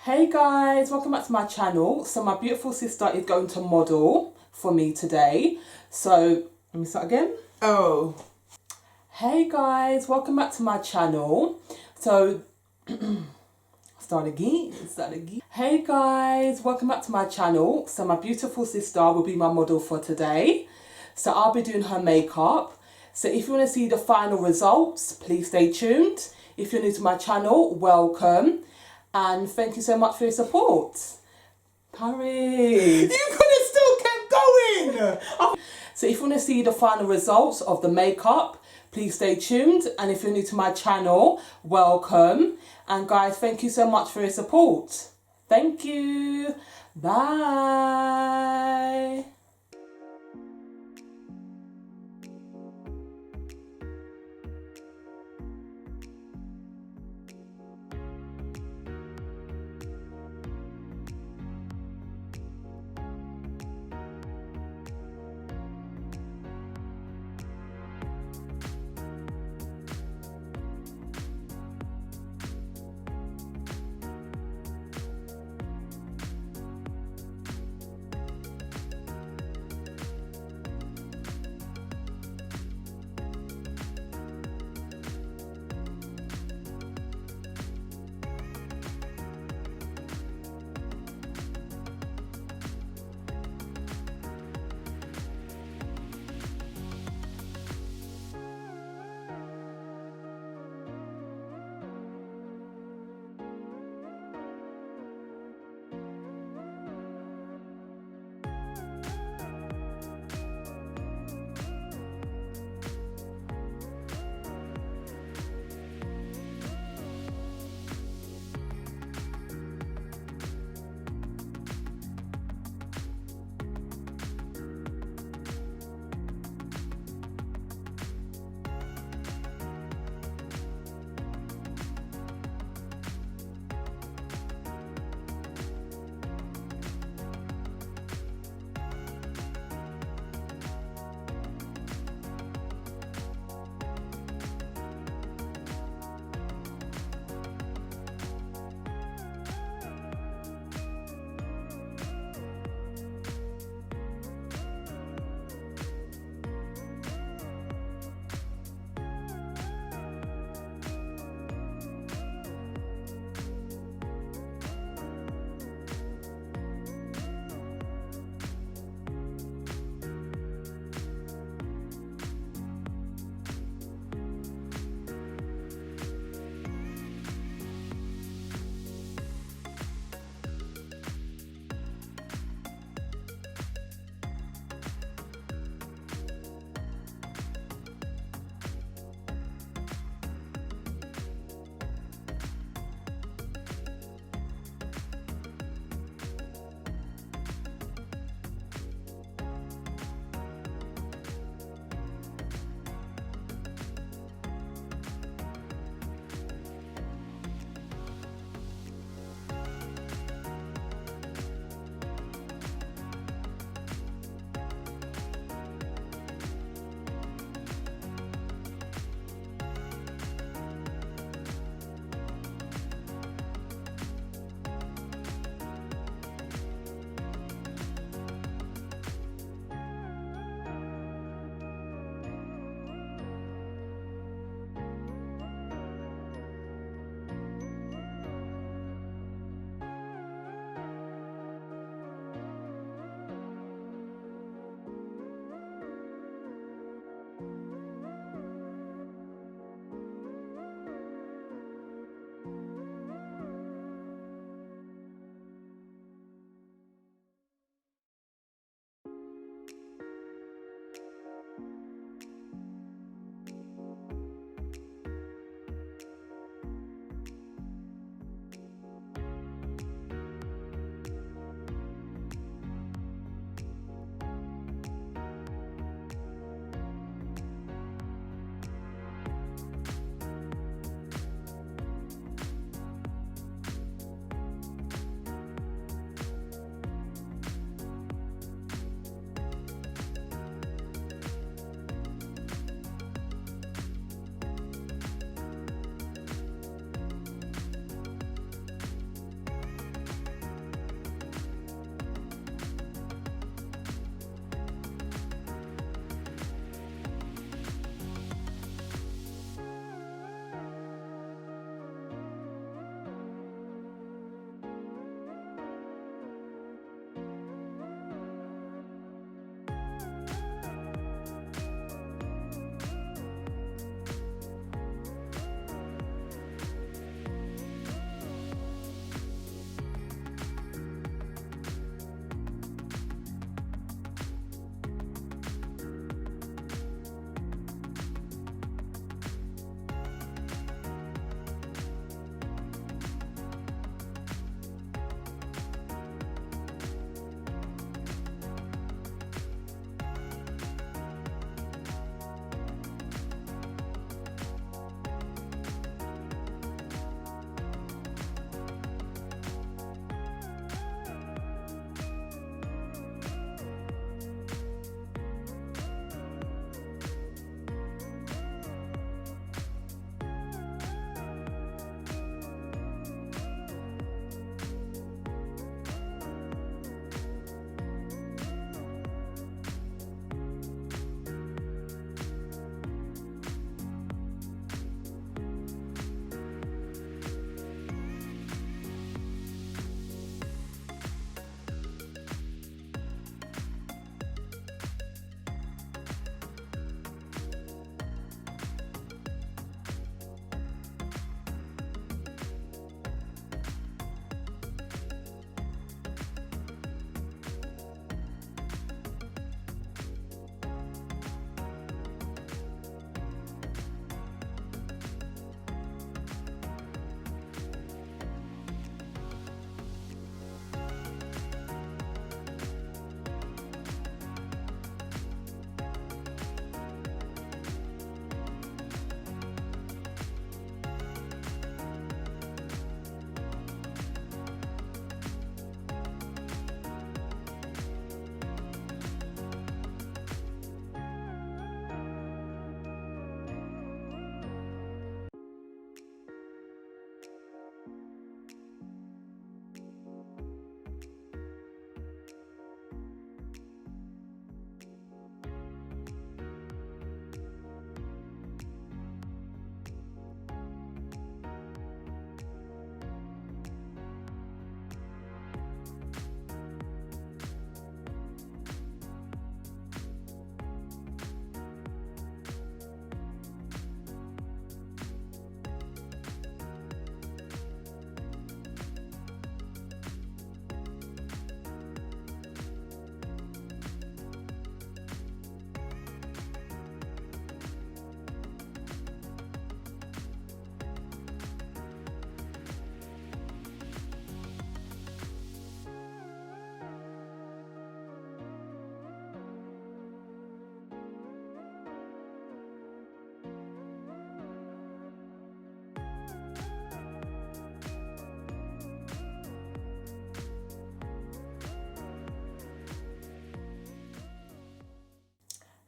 Hey guys, welcome back to my channel. So my beautiful sister is going to model for me today. So let me start again. Hey guys, welcome back to my channel. So start again. Hey guys, welcome back to my channel. So my beautiful sister will be my model for today. So I'll be doing her makeup. So if you want to see the final results, please stay tuned. If you're new to my channel, welcome. And thank you so much for your support. Paris. You could have still kept going. So if you want to see the final results of the makeup, please stay tuned. And if you're new to my channel, welcome. And guys, thank you so much for your support. Thank you. Bye.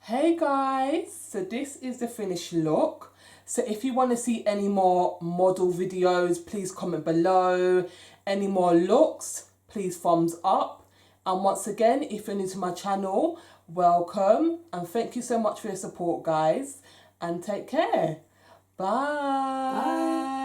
Hey guys, so this is the finished look. So if you want to see any more model videos, please comment below. Any more looks, please thumbs up. And once again, if you're new to my channel, welcome. And thank you so much for your support, guys. And take care. Bye. Bye.